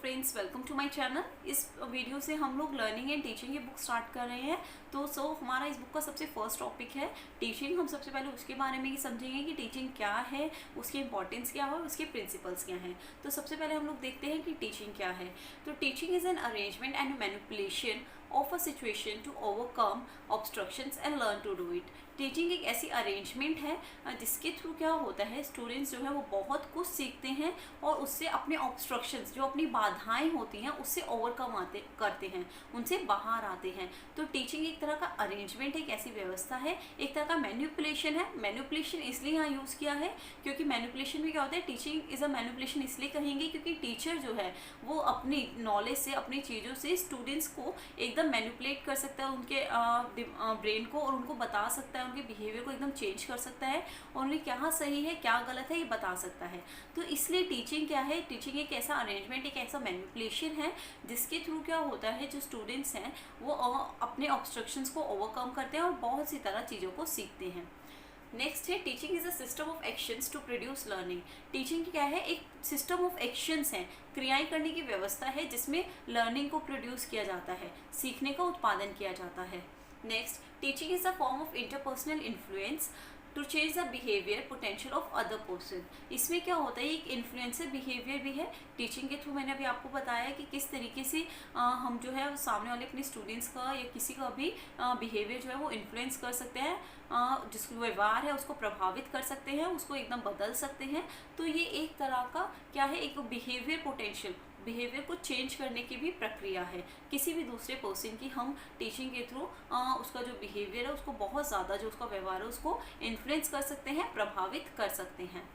Friends, welcome to my channel. इस video से हम लोग लर्निंग एंड टीचिंग की बुक स्टार्ट कर रहे हैं। तो हमारा इस बुक का सबसे फर्स्ट टॉपिक है टीचिंग। हम सबसे पहले उसके बारे में ही समझेंगे कि टीचिंग क्या है, उसकी इंपॉर्टेंस क्या है और उसके प्रिंसिपल्स क्या हैं। तो सबसे पहले हम लोग देखते हैं कि टीचिंग क्या है। तो teaching is an arrangement and manipulation of a situation to overcome obstructions and learn to do it. Teaching एक ऐसी अरेंजमेंट है जिसके थ्रू क्या होता है, स्टूडेंट्स जो है वो बहुत कुछ सीखते हैं और उससे अपने ऑब्स्ट्रक्शंस, जो अपनी बाधाएं होती हैं, उससे ओवरकम करते हैं, उनसे बाहर आते हैं। तो टीचिंग एक तरह का अरेंजमेंट है, एक ऐसी व्यवस्था है, एक तरह का मैनिपुलेशन है। मैनिपुलेशन इसलिए यहाँ यूज़ किया है क्योंकि मैनिपुलेशन में क्या होता है, टीचिंग इज़ अ मैनिपुलेशन इसलिए कहेंगे क्योंकि टीचर जो है वो अपनी नॉलेज से, अपनी चीज़ों से स्टूडेंट्स को एकदम मैनिपुलेट कर सकता है, उनके ब्रेन को, और उनको बता सकता है, उनके बिहेवियर को एकदम चेंज कर सकता है और उन्हें क्या सही है क्या गलत है ये बता सकता है। तो इसलिए टीचिंग क्या है, टीचिंग एक ऐसा अरेंजमेंट, एक ऐसा मैनिपुलेशन है जिसके थ्रू क्या होता है, जो स्टूडेंट्स हैं वो अपने ऑब्स्ट्रक्शंस को ओवरकम करते हैं और बहुत सी तरह चीज़ों को सीखते हैं। नेक्स्ट है teaching is a system of actions to produce learning. Teaching क्या है, एक सिस्टम ऑफ एक्शंस है, क्रियाएं करने की व्यवस्था है जिसमें लर्निंग को प्रोड्यूस किया जाता है, सीखने का उत्पादन किया जाता है। Next, teaching is a form of interpersonal influence to change the behaviour potential of other person. इसमें क्या होता है, एक इन्फ्लुएंसर बिहेवियर भी है टीचिंग के थ्रू। मैंने अभी आपको बताया कि किस तरीके से हम जो है सामने वाले अपने स्टूडेंट्स का या किसी का भी बिहेवियर जो है वो इन्फ्लुएंस कर सकते हैं, जिसको व्यवहार है उसको प्रभावित कर सकते हैं, उसको एकदम बदल सकते हैं। तो ये एक तरह का क्या है, एक बिहेवियर पोटेंशियल, बिहेवियर को चेंज करने की भी प्रक्रिया है। किसी भी दूसरे पर्सन की हम टीचिंग के थ्रू उसका जो बिहेवियर है उसको बहुत ज़्यादा, जो उसका व्यवहार है उसको इन्फ्लुएंस कर सकते हैं, प्रभावित कर सकते हैं।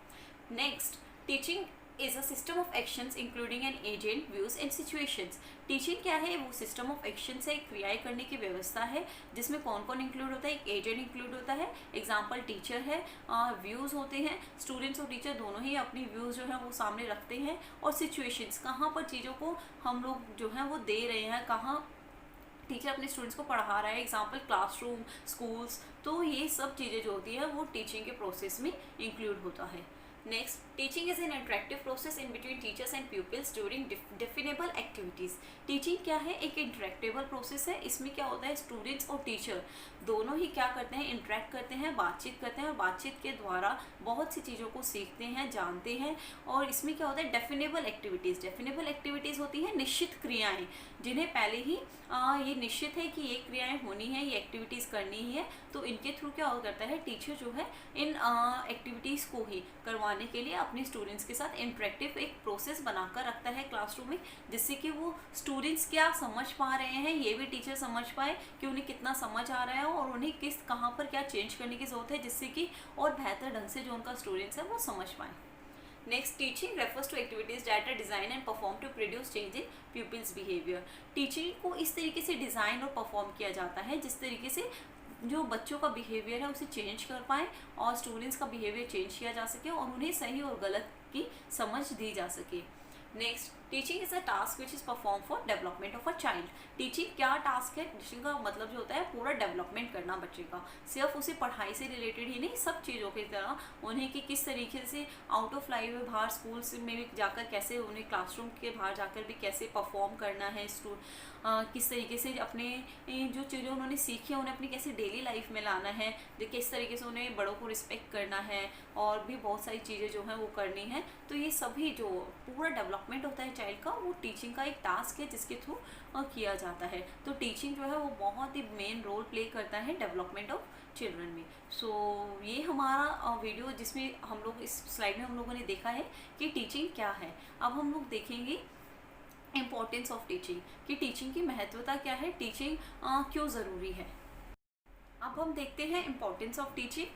Next, teaching is a system of actions including an agent, views and situations. Teaching क्या है, वो सिस्टम ऑफ एक्शंस है, क्रियाएं करने की व्यवस्था है जिसमें कौन कौन इंक्लूड होता है, एक एजेंट इंक्लूड होता है, एग्जाम्पल टीचर है, व्यूज़ होते हैं, स्टूडेंट्स और टीचर दोनों ही अपनी व्यूज़ जो है वो सामने रखते हैं, और सिचुएशंस, कहाँ पर चीज़ों को हम लोग जो है वो दे रहे हैं, कहाँ टीचर अपने स्टूडेंट्स को पढ़ा रहा है, एग्जाम्पल क्लासरूम, स्कूल्स। तो ये सब चीज़ें जो होती है वो टीचिंग के प्रोसेस में इंक्लूड होता है। Next, teaching is an interactive process in between teachers and peoples during definable activities. Teaching क्या है, एक इंटरेक्टिबल प्रोसेस है। इसमें क्या होता है, स्टूडेंट्स और टीचर दोनों ही क्या करते हैं, इंटरेक्ट करते हैं, बातचीत करते हैं, और बातचीत के द्वारा बहुत सी चीज़ों को सीखते हैं, जानते हैं। और इसमें क्या होता है, डेफिनेबल एक्टिविटीज़। डेफिनेबल एक्टिविटीज़ होती हैं निश्चित क्रियाएँ, जिन्हें पहले ही ये निश्चित है कि ये क्रियाएं होनी है, ये एक्टिविटीज़ करनी ही है। तो इनके थ्रू क्या हो करता है, टीचर जो है इन एक्टिविटीज़ को ही करवाने के लिए अपने स्टूडेंट्स के साथ इंटरेक्टिव एक प्रोसेस बनाकर रखता है क्लासरूम में, जिससे कि वो स्टूडेंट्स क्या समझ पा रहे हैं ये भी टीचर समझ पाए कि उन्हें कितना समझ आ रहा है और उन्हें किस कहाँ पर क्या चेंज करने की ज़रूरत है, जिससे कि और बेहतर ढंग से जो उनका स्टूडेंट्स है वो समझ पाए। Next, teaching refers to activities that are design and perform to produce change in people's behaviour. Teaching को इस तरीके से डिज़ाइन और परफॉर्म किया जाता है जिस तरीके से जो बच्चों का बिहेवियर है उसे चेंज कर पाए और स्टूडेंट्स का बिहेवियर चेंज किया जा सके और उन्हें सही और गलत की समझ दी जा सके। Next, teaching is a task which is perform for development of a child. Teaching क्या टास्क है, टीचिंग का मतलब जो होता है पूरा डेवलपमेंट करना बच्चे का, सिर्फ उसे पढ़ाई से रिलेटेड ही नहीं, सब चीज़ों की तरह उन्हें कि किस तरीके से आउट ऑफ लाइफ में बाहर स्कूल्स में भी जाकर कैसे, उन्हें क्लासरूम के बाहर जाकर भी कैसे परफॉर्म करना है, किस तरीके से अपने जो चीज़ें उन्होंने सीखी है उन्हें अपनी कैसे डेली लाइफ में लाना है, किस तरीके से उन्हें बड़ों को रिस्पेक्ट करना है, और भी बहुत सारी चीज़ें जो हैं वो करनी है। तो ये सभी जो पूरा डेवलपमेंट होता है चाइल्ड का, वो टीचिंग का एक टास्क है जिसके थ्रू किया जाता है। तो टीचिंग जो है वो बहुत ही मेन रोल प्ले करता है डेवलपमेंट ऑफ चिल्ड्रन में। सो ये हमारा वीडियो जिसमें हम लोग इस स्लाइड में हम लोगों ने देखा है कि टीचिंग क्या है। अब हम लोग देखेंगे इम्पोर्टेंस ऑफ टीचिंग, कि टीचिंग की महत्वता क्या है, टीचिंग क्यों ज़रूरी है। अब हम देखते हैं importance of teaching.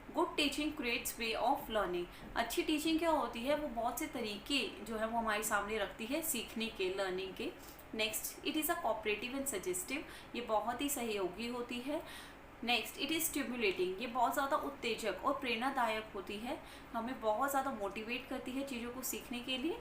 Good teaching creates way of learning. अच्छी टीचिंग क्या होती है, वो बहुत से तरीके जो है वो हमारे सामने रखती है सीखने के, लर्निंग के। Next, it is a cooperative and suggestive, ये बहुत ही सहयोगी होती है। नेक्स्ट, इट इज़ स्टिमुलेटिंग, ये बहुत ज़्यादा उत्तेजक और प्रेरणादायक होती है, हमें बहुत ज़्यादा मोटिवेट करती है चीज़ों को सीखने के लिए।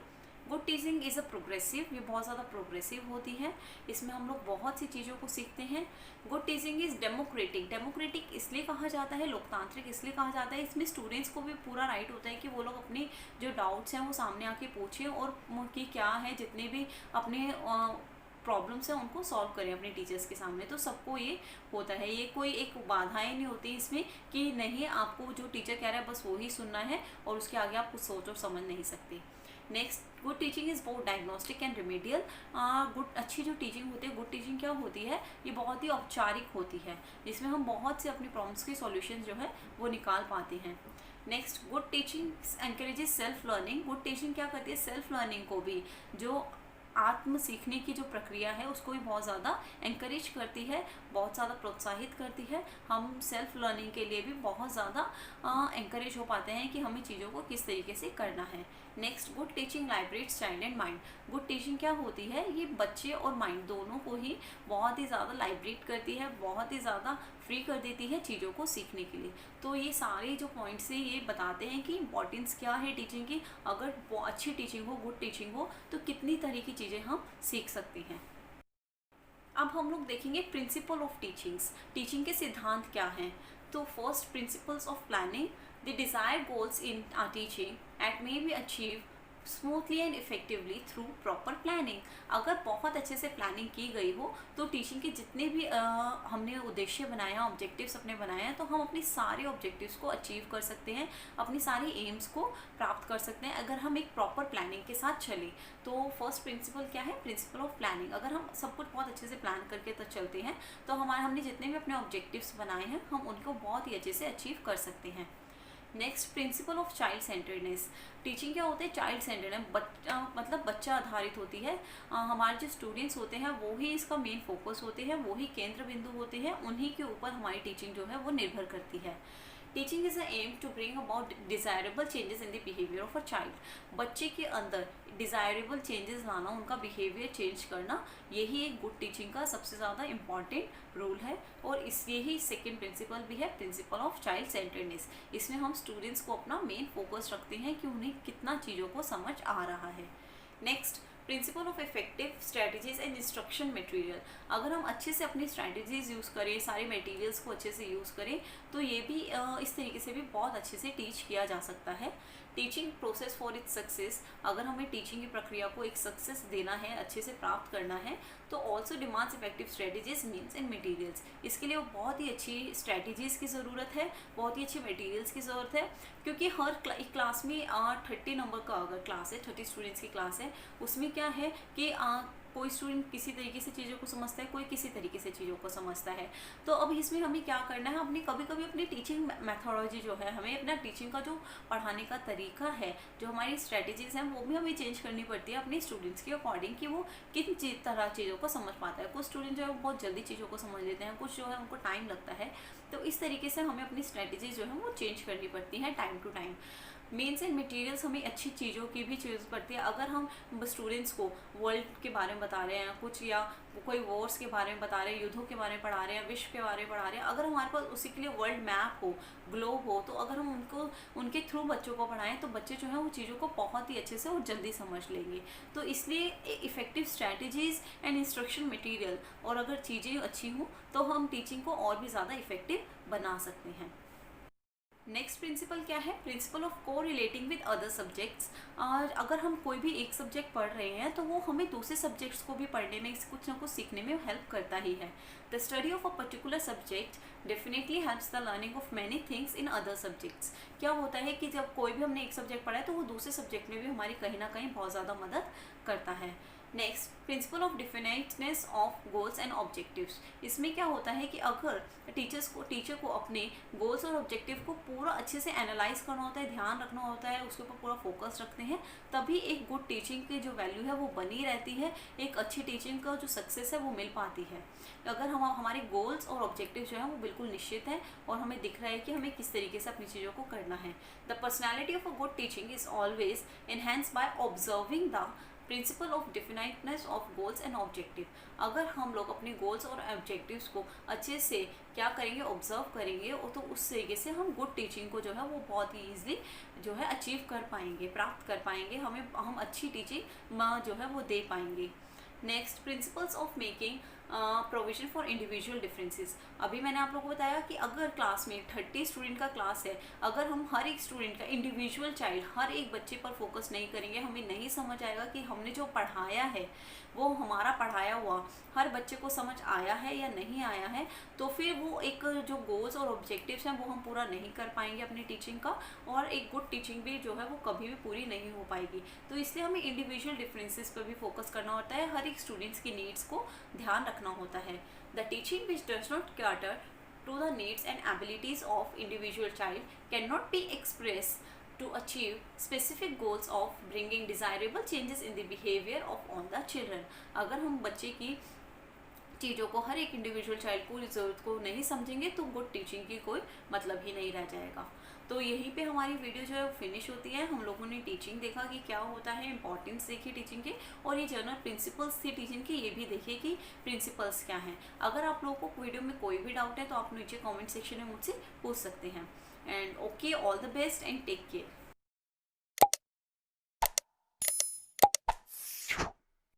Good teaching is a progressive, ये बहुत ज़्यादा प्रोग्रेसिव होती है, इसमें हम लोग बहुत सी चीज़ों को सीखते हैं। Good teaching is democratic, democratic इसलिए कहा जाता है, लोकतांत्रिक इसलिए कहा जाता है, इसमें स्टूडेंट्स को भी पूरा राइट होता है कि वो लोग अपने जो डाउट्स हैं वो सामने आके पूछें और कि क्या है, जितने भी अपने प्रॉब्लम्स हैं उनको सॉल्व करें अपने टीचर्स के सामने। तो सबको ये होता है, ये कोई एक बाधाएं नहीं होती इसमें कि नहीं आपको जो टीचर कह रहा है बस वो ही सुनना है और उसके आगे आप कुछ सोच और समझ नहीं सकते। Next, good teaching is both diagnostic and remedial. Good अच्छी जो टीचिंग होती है, गुड टीचिंग क्या होती है, ये बहुत ही औपचारिक होती है, जिसमें हम बहुत से अपनी प्रॉब्लम्स के सॉल्यूशन जो है वो निकाल पाते हैं। Next, good teaching encourages self learning. Good teaching क्या करती है, सेल्फ लर्निंग को भी, जो आत्म सीखने की जो प्रक्रिया है उसको भी बहुत ज़्यादा एनकरेज करती है, बहुत ज़्यादा प्रोत्साहित करती है। हम सेल्फ लर्निंग के लिए भी बहुत ज़्यादा एनकरेज हो पाते हैं कि हमें चीज़ों को किस तरीके से करना है। Next, good teaching liberates child and mind. Good teaching क्या होती है, ये बच्चे और माइंड दोनों को ही बहुत ही ज़्यादा लाइब्रेट करती है, बहुत ही ज़्यादा फ्री कर देती है चीज़ों को सीखने के लिए। तो ये सारे जो पॉइंट्स हैं ये बताते हैं कि इंपॉर्टेंस क्या है टीचिंग की। अगर अच्छी टीचिंग हो, गुड टीचिंग हो, तो कितनी तरह की चीज़ें हम सीख सकते हैं। अब हम लोग देखेंगे प्रिंसिपल ऑफ टीचिंग्स, टीचिंग के सिद्धांत क्या हैं। तो first, principles of planning. The desired goals in are teaching eight may be achieve smoothly and effectively through proper planning. अगर बहुत अच्छे से प्लानिंग की गई हो तो टीचिंग के जितने भी हमने उद्देश्य बनाए हैं, ऑब्जेक्टिव्स अपने बनाए हैं, तो हम अपने सारे ऑब्जेक्टिव्स को अचीव कर सकते हैं, अपनी सारी एम्स को प्राप्त कर सकते हैं अगर हम एक प्रॉपर प्लानिंग के साथ चलें। तो फर्स्ट प्रिंसिपल क्या है, प्रिंसिपल ऑफ प्लानिंग। अगर हम सब कुछ बहुत अच्छे से प्लान करके तो चलते हैं तो हमने जितने भी अपने ऑब्जेक्टिव्स बनाए हैं हम उनको बहुत ही अच्छे से अचीव कर सकते हैं। Next, principle of child centredness. Teaching क्या होते हैं, चाइल्ड सेंटर्ड, मतलब बच्चा आधारित होती है। हमारे जो स्टूडेंट्स होते हैं वो ही इसका मेन फोकस होते हैं, वो ही केंद्र बिंदु होते हैं, उन्हीं के ऊपर हमारी टीचिंग जो है वो निर्भर करती है। Teaching is a aim to bring about desirable changes in the behaviour of a child. बच्चे के अंदर डिज़ायरेबल चेंजेस लाना, उनका बिहेवियर चेंज करना, यही एक गुड टीचिंग का सबसे ज़्यादा इम्पॉर्टेंट रोल है। और यही सेकेंड प्रिंसिपल भी है, प्रिंसिपल ऑफ चाइल्ड सेंटर्डनेस। इसमें हम स्टूडेंट्स को अपना मेन फोकस रखते हैं कि उन्हें कितना चीज़ों को समझ आ रहा है। Next, principle of effective strategies and instruction material. अगर हम अच्छे से अपनी स्ट्रैटेजीज यूज़ करें, सारे मटेरियल्स को अच्छे से यूज़ करें, तो ये भी इस तरीके से भी बहुत अच्छे से टीच किया जा सकता है। Teaching process for its success. अगर हमें टीचिंग की प्रक्रिया को एक सक्सेस देना है, अच्छे से प्राप्त करना है, तो also demands effective strategies, means and materials. इसके लिए बहुत ही अच्छी स्ट्रेटेजीज़ की ज़रूरत है, बहुत ही अच्छे मटेरियल्स की ज़रूरत है, क्योंकि हर क्लास में 30 नंबर का अगर क्लास है, 30 स्टूडेंट्स की क्लास है, उसमें क्या है कि कोई स्टूडेंट किसी तरीके से चीज़ों को समझता है, कोई किसी तरीके से चीज़ों को समझता है। तो अब इसमें हमें क्या करना है, अपनी कभी कभी अपनी टीचिंग मैथोडोलॉजी जो है, हमें अपना टीचिंग का जो पढ़ाने का तरीका है, जो हमारी स्ट्रेटेजीज हैं, वो भी हमें चेंज करनी पड़ती है अपने स्टूडेंट्स के अकॉर्डिंग कि वो किन तरह चीज़ों को समझ पाता है। कुछ स्टूडेंट जो है बहुत जल्दी चीज़ों को समझ लेते हैं, कुछ जो है उनको टाइम लगता है। तो इस तरीके से हमें अपनी स्ट्रेटेजीज जो है वो चेंज करनी पड़ती हैं time to time. Means and materials, हमें अच्छी चीज़ों की भी चीज़ पड़ती है। अगर हम स्टूडेंट्स को वर्ल्ड के बारे में बता रहे हैं कुछ, या कोई वॉर्स के बारे में बता रहे हैं, युद्धों के बारे में पढ़ा रहे हैं, विश्व के बारे में पढ़ा रहे हैं, अगर हमारे पास उसी के लिए वर्ल्ड मैप हो, ग्लोब हो, तो अगर हम उनके थ्रू बच्चों को पढ़ाएं तो बच्चे जो हैं वो चीज़ों को बहुत ही अच्छे से और जल्दी समझ लेंगे। तो इसलिए effective strategies and instruction material, और अगर चीज़ें अच्छी हों तो हम टीचिंग को और भी ज़्यादा इफ़ेक्टिव बना सकते हैं। नेक्स्ट प्रिंसिपल क्या है, प्रिंसिपल ऑफ को रिलेटिंग विद अदर सब्जेक्ट्स। और अगर हम कोई भी एक सब्जेक्ट पढ़ रहे हैं तो वो हमें दूसरे सब्जेक्ट्स को भी पढ़ने में, कुछ ना कुछ सीखने में हेल्प करता ही है। The study of a particular subject definitely helps the learning of many things in other subjects. क्या होता है कि जब कोई भी हमने एक सब्जेक्ट पढ़ा है तो वो दूसरे सब्जेक्ट में भी हमारी कहीं ना कहीं बहुत ज़्यादा मदद करता है। Next, principle of definiteness of goals and objectives. इसमें क्या होता है कि अगर टीचर को अपने गोल्स और ऑब्जेक्टिव को पूरा अच्छे से एनालाइज करना होता है, ध्यान रखना होता है, उसके ऊपर पूरा फोकस रखते हैं, तभी एक गुड टीचिंग की जो वैल्यू है वो बनी रहती है, एक अच्छी टीचिंग का जो सक्सेस है वो मिल पाती है। अगर हमारे गोल्स और ऑब्जेक्टिव जो है वो बिल्कुल निश्चित है और हमें दिख रहा है कि हमें किस तरीके से अपनी चीज़ों को करना है। The personality of a good teaching is always enhance by observing the principle of definiteness of goals and objective. अगर हम लोग अपने गोल्स और ऑब्जेक्टिव्स को अच्छे से क्या करेंगे, ऑब्जर्व करेंगे, और तो उस तरीके से हम गुड टीचिंग को जो है वो बहुत ही ईजिली जो है अचीव कर पाएंगे, प्राप्त कर पाएंगे, हम अच्छी टीचिंग जो है वो दे पाएंगे। Next, principles of making provision for individual differences. अभी मैंने आप लोगों को बताया कि अगर क्लास में 30 स्टूडेंट का क्लास है, अगर हम हर एक स्टूडेंट का, इंडिविजुअल चाइल्ड, हर एक बच्चे पर फोकस नहीं करेंगे, हमें नहीं समझ आएगा कि हमने जो पढ़ाया है वो हमारा पढ़ाया हुआ हर बच्चे को समझ आया है या नहीं आया है, तो फिर वो एक जो गोल्स और ऑब्जेक्टिव्स हैं वो हम पूरा नहीं कर पाएंगे अपनी टीचिंग का, और एक गुड टीचिंग भी जो है वो कभी भी पूरी नहीं हो पाएगी। तो इसलिए हमें इंडिविजुअल डिफरेंसेस पर भी फोकस करना होता है, हर एक स्टूडेंट्स की नीड्स को ध्यान रखना होता है। The teaching which does not cater to the needs and abilities of individual child cannot be expressed to achieve specific goals of bringing desirable changes in the behavior of all the children। अगर हम बच्चे की चीज़ों को, हर एक individual child को, ज़रूरत को नहीं समझेंगे तो गुड टीचिंग की कोई मतलब ही नहीं रह जाएगा। तो यहीं पे हमारी वीडियो जो है वो फिनिश होती है। हम लोगों ने टीचिंग देखा कि क्या होता है, इंपॉर्टेंस देखी टीचिंग के, और ये जनरल प्रिंसिपल्स थी टीचिंग की, ये भी देखिए कि प्रिंसिपल्स क्या हैं। अगर आप लोगों को वीडियो में कोई भी डाउट है तो आप नीचे कमेंट सेक्शन में मुझसे पूछ सकते हैं। And okay, all the best and take care.